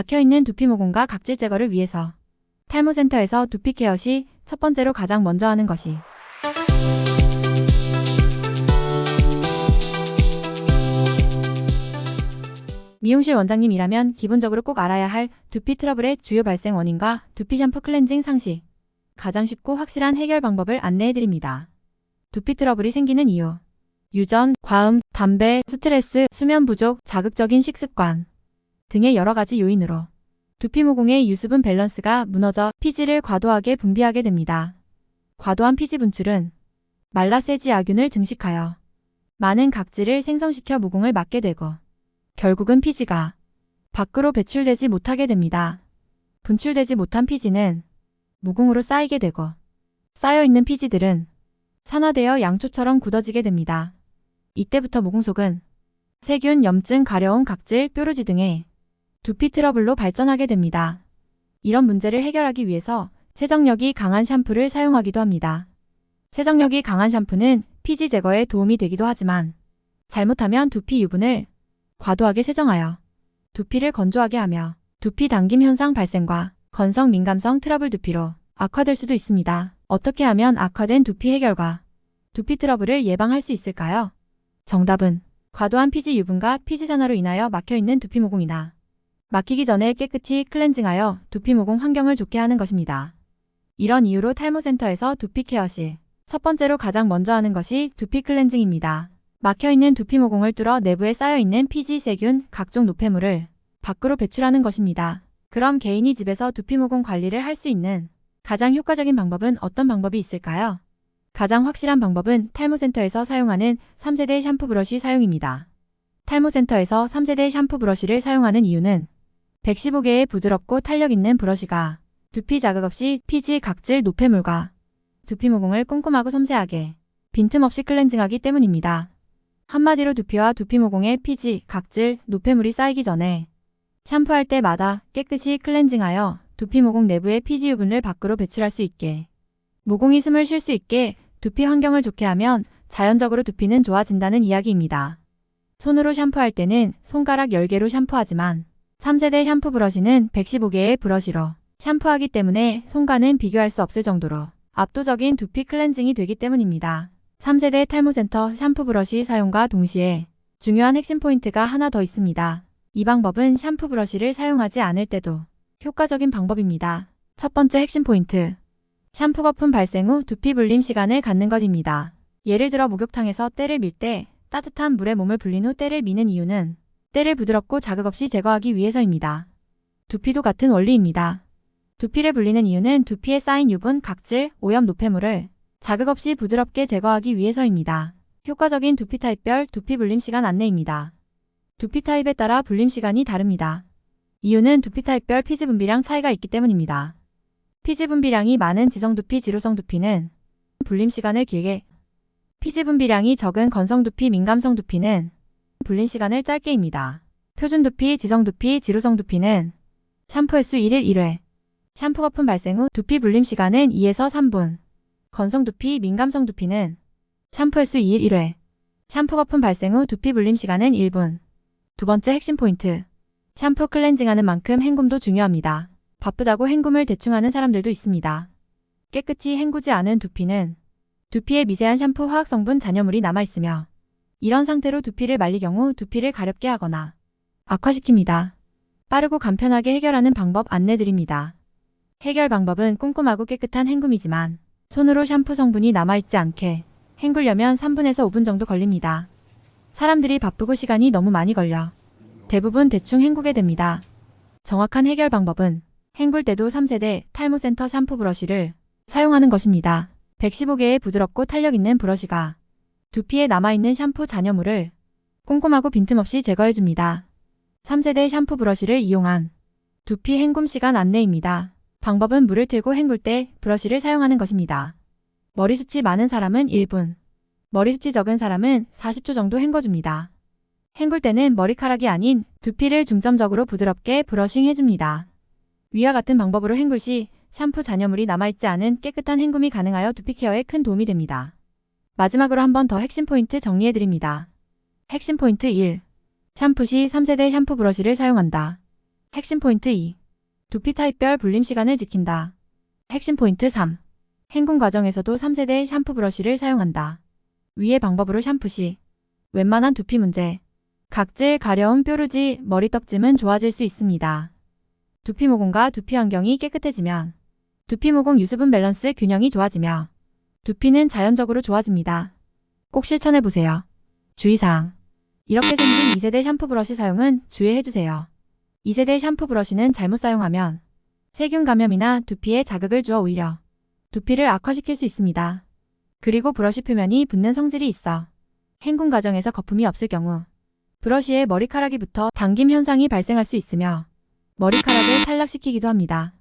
막혀있는 두피 모공과 각질 제거를 위해서 탈모센터에서 두피 케어 시 첫 번째로 가장 먼저 하는 것이 미용실 원장님이라면 기본적으로 꼭 알아야 할 두피 트러블의 주요 발생 원인과 두피 샴푸 클렌징 상식, 가장 쉽고 확실한 해결 방법을 안내해드립니다. 두피 트러블이 생기는 이유, 유전, 과음, 담배, 스트레스, 수면 부족, 자극적인 식습관 등의 여러 가지 요인으로 두피 모공의 유수분 밸런스가 무너져 피지를 과도하게 분비하게 됩니다. 과도한 피지 분출은 말라세지아균을 증식하여 많은 각질을 생성시켜 모공을 막게 되고 결국은 피지가 밖으로 배출되지 못하게 됩니다. 분출되지 못한 피지는 모공으로 쌓이게 되고 쌓여있는 피지들은 산화되어 양초처럼 굳어지게 됩니다. 이때부터 모공 속은 세균, 염증, 가려움, 각질, 뾰루지 등의 두피 트러블로 발전하게 됩니다. 이런 문제를 해결하기 위해서 세정력이 강한 샴푸를 사용하기도 합니다. 세정력이 강한 샴푸는 피지 제거에 도움이 되기도 하지만 잘못하면 두피 유분을 과도하게 세정하여 두피를 건조하게 하며 두피 당김 현상 발생과 건성 민감성 트러블 두피로 악화될 수도 있습니다. 어떻게 하면 악화된 두피 해결과 두피 트러블을 예방할 수 있을까요? 정답은 과도한 피지 유분과 피지 산화로 인하여 막혀있는 두피 모공이나 막히기 전에 깨끗이 클렌징하여 두피 모공 환경을 좋게 하는 것입니다. 이런 이유로 탈모센터에서 두피 케어 시 첫 번째로 가장 먼저 하는 것이 두피 클렌징입니다. 막혀있는 두피 모공을 뚫어 내부에 쌓여있는 피지, 세균, 각종 노폐물을 밖으로 배출하는 것입니다. 그럼 개인이 집에서 두피 모공 관리를 할 수 있는 가장 효과적인 방법은 어떤 방법이 있을까요? 가장 확실한 방법은 탈모센터에서 사용하는 3세대 샴푸 브러쉬 사용입니다. 탈모센터에서 3세대 샴푸 브러쉬를 사용하는 이유는 115개의 부드럽고 탄력 있는 브러쉬가 두피 자극 없이 피지, 각질, 노폐물과 두피 모공을 꼼꼼하고 섬세하게 빈틈없이 클렌징하기 때문입니다. 한마디로 두피와 두피 모공에 피지, 각질, 노폐물이 쌓이기 전에 샴푸할 때마다 깨끗이 클렌징하여 두피 모공 내부의 피지 유분을 밖으로 배출할 수 있게 모공이 숨을 쉴 수 있게 두피 환경을 좋게 하면 자연적으로 두피는 좋아진다는 이야기입니다. 손으로 샴푸할 때는 손가락 10개로 샴푸하지만 3세대 샴푸 브러쉬는 115개의 브러쉬로 샴푸하기 때문에 손과는 비교할 수 없을 정도로 압도적인 두피 클렌징이 되기 때문입니다. 3세대 탈모센터 샴푸 브러쉬 사용과 동시에 중요한 핵심 포인트가 하나 더 있습니다. 이 방법은 샴푸 브러쉬를 사용하지 않을 때도 효과적인 방법입니다. 첫 번째 핵심 포인트, 샴푸 거품 발생 후 두피 불림 시간을 갖는 것입니다. 예를 들어 목욕탕에서 때를 밀 때 따뜻한 물에 몸을 불린 후 때를 미는 이유는 때를 부드럽고 자극 없이 제거하기 위해서입니다. 두피도 같은 원리입니다. 두피를 불리는 이유는 두피에 쌓인 유분, 각질, 오염, 노폐물을 자극 없이 부드럽게 제거하기 위해서입니다. 효과적인 두피 타입별 두피 불림 시간 안내입니다. 두피 타입에 따라 불림 시간이 다릅니다. 이유는 두피 타입별 피지 분비량 차이가 있기 때문입니다. 피지 분비량이 많은 지성두피, 지루성 두피는 불림 시간을 길게, 피지 분비량이 적은 건성두피, 민감성 두피는 불림 시간을 짧게입니다. 표준두피, 지성두피, 지루성 두피는 샴푸 횟수 1일 1회, 샴푸 거품 발생 후 두피 불림 시간은 2에서 3분, 건성두피, 민감성 두피는 샴푸 횟수 2일 1회, 샴푸 거품 발생 후 두피 불림 시간은 1분. 두 번째 핵심 포인트, 샴푸 클렌징하는 만큼 헹굼도 중요합니다. 바쁘다고 헹굼을 대충 하는 사람들도 있습니다. 깨끗이 헹구지 않은 두피는 두피에 미세한 샴푸 화학성분 잔여물이 남아있으며 이런 상태로 두피를 말릴 경우 두피를 가렵게 하거나 악화시킵니다. 빠르고 간편하게 해결하는 방법 안내드립니다. 해결 방법은 꼼꼼하고 깨끗한 헹굼이지만 손으로 샴푸 성분이 남아있지 않게 헹구려면 3분에서 5분 정도 걸립니다. 사람들이 바쁘고 시간이 너무 많이 걸려 대부분 대충 헹구게 됩니다. 정확한 해결 방법은 헹굴 때도 3세대 탈모센터 샴푸 브러쉬를 사용하는 것입니다. 115개의 부드럽고 탄력 있는 브러쉬가 두피에 남아있는 샴푸 잔여물을 꼼꼼하고 빈틈없이 제거해줍니다. 3세대 샴푸 브러쉬를 이용한 두피 헹굼 시간 안내입니다. 방법은 물을 틀고 헹굴 때 브러쉬를 사용하는 것입니다. 머리숱이 많은 사람은 1분, 머리숱이 적은 사람은 40초 정도 헹궈줍니다. 헹굴 때는 머리카락이 아닌 두피를 중점적으로 부드럽게 브러싱 해줍니다. 위와 같은 방법으로 헹굴 시 샴푸 잔여물이 남아있지 않은 깨끗한 헹굼이 가능하여 두피 케어에 큰 도움이 됩니다. 마지막으로 한 번 더 핵심 포인트 정리해드립니다. 핵심 포인트 1. 샴푸 시 3세대 샴푸 브러쉬를 사용한다. 핵심 포인트 2. 두피 타입별 불림 시간을 지킨다. 핵심 포인트 3. 헹군 과정에서도 3세대 샴푸 브러쉬를 사용한다. 위의 방법으로 샴푸 시 웬만한 두피 문제, 각질, 가려움, 뾰루지, 머리 떡짐은 좋아질 수 있습니다. 두피 모공과 두피 환경이 깨끗해지면 두피 모공 유수분 밸런스 균형이 좋아지며 두피는 자연적으로 좋아집니다. 꼭 실천해보세요. 주의사항. 이렇게 생긴 2세대 샴푸 브러쉬 사용은 주의해주세요. 2세대 샴푸 브러쉬는 잘못 사용하면 세균 감염이나 두피에 자극을 주어 오히려 두피를 악화시킬 수 있습니다. 그리고 브러쉬 표면이 붓는 성질이 있어 헹군 과정에서 거품이 없을 경우 브러쉬에 머리카락이 붙어 당김 현상이 발생할 수 있으며 머리카락을 탈락시키기도 합니다.